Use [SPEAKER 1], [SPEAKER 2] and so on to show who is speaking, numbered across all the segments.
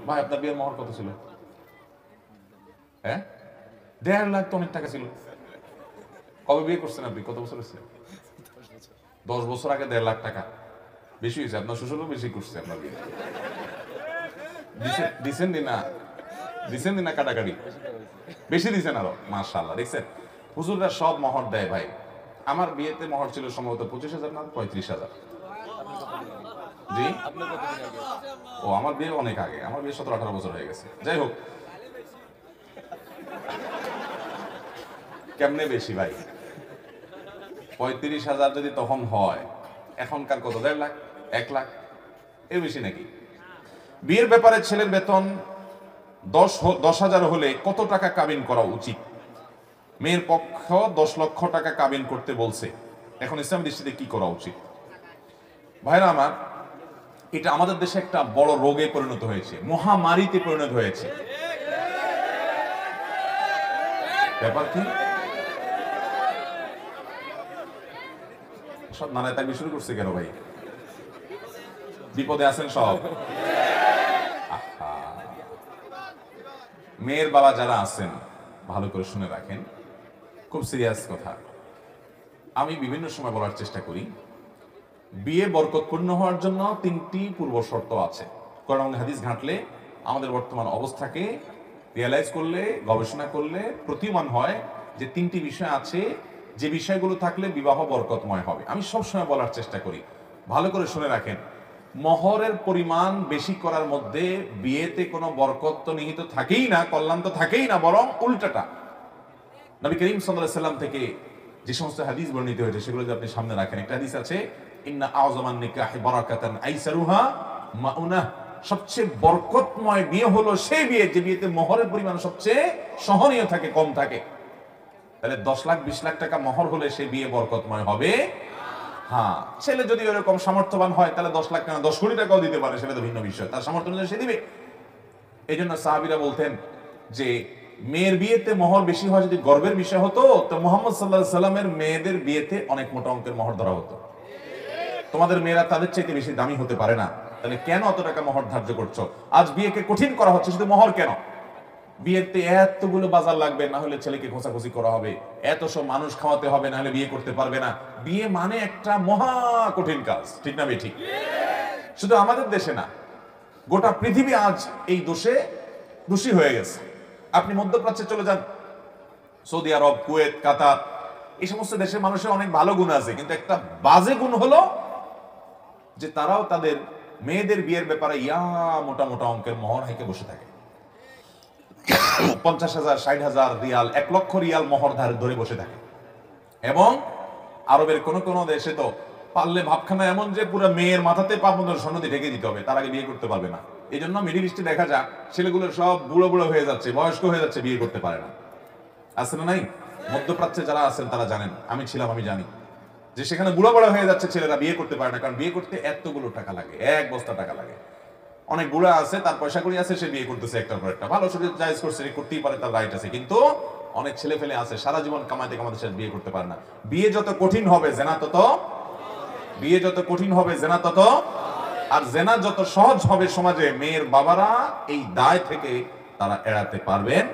[SPEAKER 1] ভাই আপনার বিয়ের মোহর কত ছিল? হ্যাঁ, 1.5 লাখ তো অনেক টাকা ছিল। কবে বিয়ে করছেন আপনি? কত বছর হয়েছে? 10 বছর আগে 1.5 লাখ টাকা বেশি হয়েছে। আপনার শ্বশুরও বেশি করছে আপনার বিয়ে। দিছেন দিনা কাটাকাটি বেশি দিছেন আরো। মাশাআল্লাহ, দেখছেন হুজুররা সব মোহর দেয় ভাই। আমার বিয়েতে মোহর ছিল সম্ভবত 25,000 না 35,000। জি, ও আমার বিয়ে অনেক আগে, আমার বিয়ে 17-18 বছর হয়ে গেছে। যাই হোক, কেমনে বেশি ভাই? 35,000 যদি তখন হয়, এখনকার কত? 1.5 লাখ, 1 লাখ, এর বেশি নাকি? বিয়ের ব্যাপারে ছেলের বেতন 10,000 হলে কত টাকা কাবিন করা উচিত? মেয়ের পক্ষ 10 লক্ষ টাকা কাবিন করতে বলছে, এখন ইসলামের দৃষ্টিতে কি করা উচিত? ভাইরা আমার, এটা আমাদের দেশে একটা বড় রোগে পরিণত হয়েছে, মহামারীতে পরিণত হয়েছে। ব্যাপার কি? সব নানায় তাকে শুরু করছে কেন ভাই? বিপদে আছেন সব। মেয়ের বাবা যারা আছেন ভালো করে শুনে রাখেন, খুব সিরিয়াস কথা। আমি বিভিন্ন সময় বলার চেষ্টা করি, বিয়ে বরকতপূর্ণ হওয়ার জন্য 3টি পূর্ব শর্ত আছে। কোরআন এবং হাদিস ঘাঁটলে, আমাদের বর্তমান অবস্থাকে রিয়ালাইজ করলে, গবেষণা করলে প্রতীয়মান হয় যে 3টি বিষয় আছে, যে বিষয়গুলো থাকলে বিবাহ বরকতময় হবে। আমি সবসময় বলার চেষ্টা করি, ভালো করে শুনে রাখেন, মহরের পরিমাণ বেশি করার মধ্যে বিয়েতে কোনো বরকত তো নিহিত থাকেই না, কল্যাণ তো থাকেই না, বরং উল্টাটা। নবী করিম সাল্লাল্লাহু আলাইহি সাল্লাম থেকে যে সমস্ত হাদিস বর্ণিত হয়েছে সেগুলো যদি আপনি সামনে রাখেন, একটা হাদিস আছে, ইন্না আযমান নিকাহি বারাকাতান আইসারুহা মাউনাহ, সবচেয়ে বরকতময় বিয়ে হলো সেই বিয়ে যে বিয়েতে মহরের পরিমাণ সবচেয়ে সহনীয় থাকে, কম থাকে। তাহলে 10 লাখ 20 লাখ টাকা মহর হলে সেই বিয়ে বরকতময় হবে? হ্যাঁ, ছেলে যদি এরকম সামর্থ্যবান হয় তাহলে 10 লাখ টাকা 10 কোটি টাকাও দিতে পারে, সেটা তো ভিন্ন বিষয়, তার সামর্থ্য অনুযায়ী সে দিবে। এই জন্য সাহাবীরা বলতেন যে মেয়ের বিয়েতে মোহর বেশি হয় যদি গর্বের বিষয় হতো, তো মুহাম্মদ সাল্লাল্লাহু আলাইহি সাল্লামের মেয়েদের বিয়েতে অনেক মোটা অঙ্কের মোহর ধরা হতো। তোমাদের মেয়েরা তাদের চাইতে বেশি দামি হতে পারে না, তাহলে কেন অত টাকা মোহর ধার্য করছো? আজ বিয়েকে কঠিন করা হচ্ছে, শুধু মোহর কেন, বিয়েতে এতগুলো বাজার লাগবে, না হলে ছেলেকে খোঁচাখুচি করা হবে, এত সব মানুষ খাওয়াতে হবে, না হলে বিয়ে করতে পারবে না। বিয়ে মানে একটা মহা কঠিন কাজ, ঠিক না ঠিক? শুধু আমাদের দেশে না, গোটা পৃথিবী আজ এই দোষে দোষী হয়ে গেছে। আপনি মধ্যপ্রাচ্যে চলে যান, সৌদি আরব, কুয়েত, কাতার, এই সমস্ত দেশের মানুষের অনেক ভালো গুণ আছে, কিন্তু একটা বাজে গুণ হলো যে তারাও তাদের মেয়েদের বিয়ের ব্যাপারে মোটা মোটা অঙ্কের মোহর হেঁকে বসে থাকে। 50,000, 60,000 রিয়াল, 1 লক্ষ রিয়াল মোহর ধরে বসে থাকে। এবং আরবের কোন কোন দেশে তো পারলে ভাবখানা এমন যে পুরো মেয়ের মাথাতে পা পর্যন্ত স্বর্ণ দিয়ে ঢেকে দিতে হবে, তার আগে বিয়ে করতে পারবে না। এই জন্য মিডিল ইস্টে দেখা যায় ছেলেগুলো সব বুড়ো বুড়ো হয়ে যাচ্ছে, বয়স্ক হয়ে যাচ্ছে, বিয়ে করতে পারে না। আছে না নাই? মধ্যপ্রাচ্যে যারা আছেন তারা জানেন, আমি ছিলাম, আমি জানি যে সেখানে বুড়ো বড় হয়ে যাচ্ছে, ছেলেরা বিয়ে করতে পারে না, কারণ বিয়ে করতে এতগুলো টাকা লাগে, 1 বস্তা টাকা লাগে। অনেক বুড়া আছে, তার পয়সা করি আছে, সে বিয়ে করতেছে একটার পর একটা, ভালো শরীর জায়েজ করছে, করতেই পারে, তার রাইট আছে। কিন্তু অনেক ছেলে ফেলে আছে সারা জীবন কামাইতে কামাইতে সে বিয়ে করতে পারে না। বিয়ে যত কঠিন হবে জেনা তত, বিয়ে যত কঠিন হবে জেনা তত, আর জেনা যত সহজ হবে সমাজে, মেয়ের বাবারা এই দায় থেকে তারা এড়াতে পারবেন,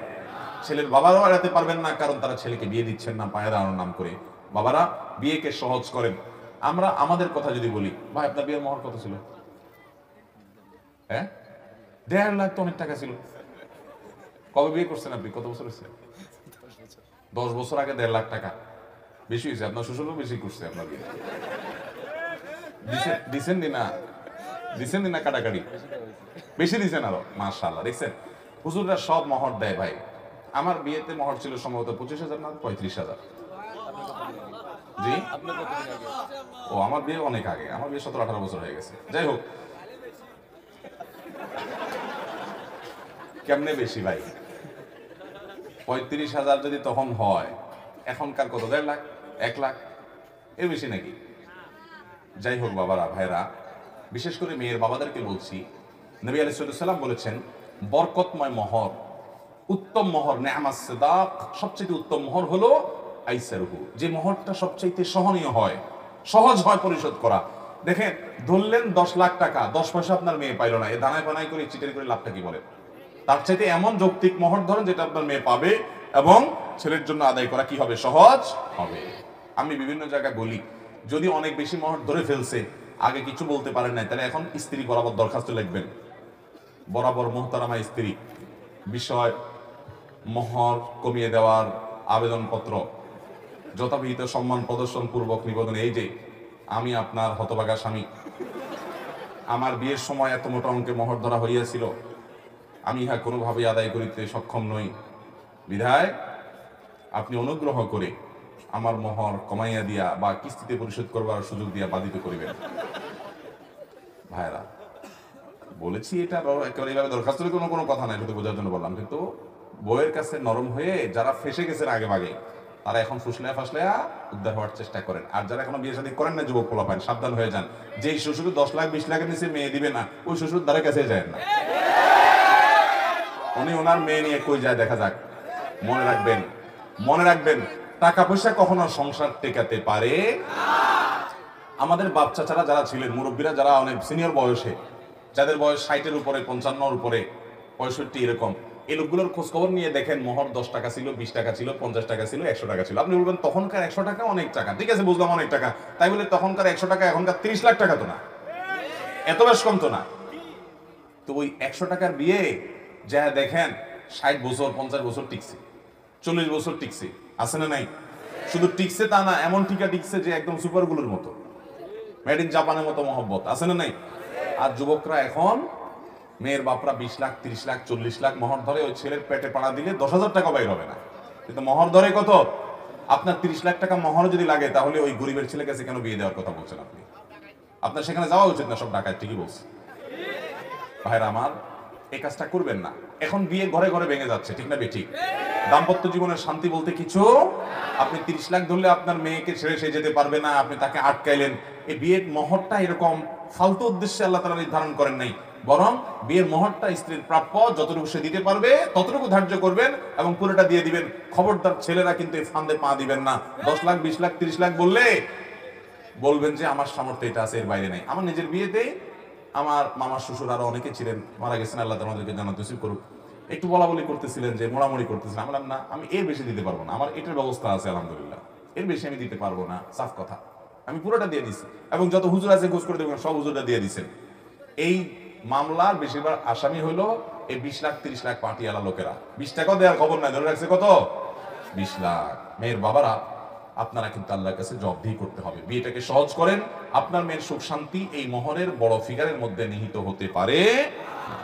[SPEAKER 1] ছেলের বাবারাও এড়াতে পারবেন না, কারণ তারা ছেলেকে বিয়ে দিচ্ছেন না পায়ের আনোর নাম করে। বাবারা বিয়েকে সহজ করেন। আমরা আমাদের কথা যদি বলি, ভাই আপনার বিয়ের মোহর কত ছিল? হ্যাঁ, 1.5 লাখ তো অনেক টাকা ছিল। কবে বিয়ে করছেন আপনি? কত বছর হয়েছে? 10 বছর আগে 1.5 লাখ টাকা বেশি হয়েছে। আপনার শ্বশুরও বেশি করছে আপনার বিয়ে। দিছেন দিনা কাটাকাটি বেশি দিছেন আরো। মাশাআল্লাহ, দেখছেন হুজুররা সব মোহর দেয় ভাই। আমার বিয়েতে মোহর ছিল সম্ভবত 25,000 না 35,000। জি, ও আমার বিয়ে অনেক আগে, আমার বিয়ে 17-18 বছর হয়ে গেছে। যাই হোক, কেমনে বেশি ভাই? 35,000 যদি তখন হয়, এখনকার কত? 1.5 লাখ, 1 লাখ, এর বেশি নাকি? যাই হোক বাবারা, ভাইরা, বিশেষ করে মেয়ের বাবাদেরকে বলছি, নবী আলাইহিস সালাম বলেছেন বরকতময় মোহর, উত্তম মোহর, নেআমাস সাদাক, সবচেয়ে উত্তম মোহর হলো আইসারুহু, যে মোহরটা সবচেয়ে সহনীয় হয়, সহজ হয় পরিশোধ করা। দেখেন ধরলেন 10 লাখ টাকা, 10 পয়সা আপনার মেয়ে পাইলো না, এ দানায় বানাই করে চিটারি করে লাভটা কি বলেন? তার চাইতে এমন যৌক্তিক মোহর ধরেন যেটা আপনার মেয়ে পাবে এবং ছেলের জন্য আদায় করা কি হবে, সহজ হবে। আমি বিভিন্ন জায়গায় বলি, যদি অনেক বেশি মোহর ধরে ফেলছে, আগে কিছু বলতে পারেন নাই, তাহলে এখন স্ত্রী বরাবর দরখাস্ত লিখবেন, বরাবর মোহতারামা স্ত্রী, বিষয় মোহর কমিয়ে দেওয়ার আবেদনপত্র যথাবিহিত সম্মান প্রদর্শন পূর্বক নিবেদন, এই যে আমি আপনার হতভাগা স্বামী, আমার বিয়ের সময় এত মোটা অঙ্কে মোহর ধরা হইয়াছিল, আমি ইহা কোনোভাবেই আদায় করিতে সক্ষম নই, বিধায় আপনি অনুগ্রহ করে আমার মোহর কমাইয়া দিয়া বা কিস্তিতে পরিশোধ করবার সুযোগ দিয়া বাধিত করিবেন। ভাইরা বলেছি, এটা একেবারে এইভাবে দরখাস্তের কোনো কথা নাই, শুধু বোঝার জন্য বললাম। কিন্তু বইয়ের কাছে নরম হয়ে যারা ফেসে গেছেন আগে ভাগে, তারা এখন ফুসলায়া ফাসলায়া উদ্ধার হওয়ার চেষ্টা করেন। আর যারা এখনো বিয়ে শাদী করেন না, যুবক পোলাপান, সাবধান হয়ে যান। যেই শ্বশুর 10 লাখ 20 লাখের নিচে মেয়ে দিবে না, ওই শ্বশুর দ্বারা কাছে যায় না। উনি ওনার মেয়ে নিয়ে কই যায় দেখা যাক। মনে রাখবেন, মনে রাখবেন, টাকা পয়সা কখনো সংসার টেকাতে পারে। আমাদের বাপ চাচারা যারা ছিলেন, মুরব্বীরা যারা অনেক সিনিয়র বয়সে, যাদের বয়স 60-এর উপরে, 55-এর উপরে, 65 এরকম, এই লোকগুলোর খোঁজ খবর নিয়ে দেখেন, মোহর 10 টাকা ছিল, 20 টাকা ছিল, 50 টাকা ছিল, 100 টাকা ছিল। আপনি বলবেন তখনকার 100 টাকা অনেক টাকা, ঠিক আছে বুঝলাম অনেক টাকা, তাই বলে তখনকার 100 টাকা এখনকার 30 লাখ টাকা তো না, এত বেশ কম তো না। তো ওই 100 টাকার বিয়ে যা দেখেন 60 বছর 50 বছর টিকছে, 40 বছর টিকছে, আছে না নাই? শুধু টিকছে তা না, এমন টিকা টিকছে যে একদম সুপারগুলোর মতো, মেড ইন জাপানের মতো মহব্বত, আছে না নাই? আর যুবকরা এখন, মেয়ের বাপরা 20 লাখ 30 লাখ 40 লাখ মোহর ধরে, ওই ছেলের পেটে পাড়া দিলে 10,000 টাকা বাইর হবে না, কিন্তু মোহর ধরে কত? আপনার 30 লাখ টাকা মোহর যদি লাগে, তাহলে ওই গরিবের ছেলে কাছে কেন বিয়ে দেওয়ার কথা বলছেন আপনি? আপনার সেখানে যাওয়া উচিত না, সব ডাকাত, ঠিকই বলছে। ভাইরা আমার, এই কাজটা করবেন না। এখন বিয়ে ঘরে ঘরে ভেঙে যাচ্ছে, ঠিক না বেঠিক? দাম্পত্য জীবনের শান্তি বলতে কিছু, আপনি 30 লাখ ধরলে আপনার মেয়েকে ছেড়ে সে যেতে পারবে না, আপনি তাকে আটকাইলেন। এই বিয়ের মোহরটা এরকম ফালতু উদ্দেশ্যে আল্লাহ তাআলা নির্ধারণ করেন নাই, বরং বিয়ের মোহরটা স্ত্রীর প্রাপ্য, যতটুকু সে দিতে পারবে ততটুকু ধার্য করবেন এবং পুরোটা দিয়ে দিবেন। খবরদার ছেলেরা কিন্তু এই ফান্দে পা দিবেন না। 10 লাখ 20 লাখ 30 লাখ বললে বলবেন যে আমার সামর্থ্য এটা আছে, এর বাইরে নাই। আমার নিজের বিয়েতেই আমার মামার শ্বশুর আরো অনেকে ছিলেন, মারা গেছেন, আল্লাহ তাদেরকে জান্নাত নসিব করুক, একটু বলাবলি করতেছিলেন, যে মোড়ামুড়ি করতেছিলেন। আমি বললাম না, আমি এর বেশি দিতে পারবো না, আমার এটার ব্যবস্থা আছে আলহামদুলিল্লাহ, এর বেশি আমি দিতে পারবো না, সাফ কথা। আমি পুরোটা দিয়ে দিচ্ছি, এবং যত হুজুর আছে খোঁজ করে দেখবেন সব হুজুরটা দিয়ে দিচ্ছেন। এই মামলার বেশিরভাগ আসামি হলো এই 20 লাখ 30 লাখ পার্টিওয়ালা লোকেরা। 20 টাকাও দেওয়ার খবর নাই, ধরে রাখছে কত? 20 লাখ। মেয়ের বাবারা, আপনারা কিন্তু আল্লাহর কাছে জবাবদিহি করতে হবে। বিয়েটাকে সহজ করেন, আপনার মেয়ের সুখ শান্তি এই মোহরের বড় ফিগারের মধ্যে নিহিত হতে পারে না।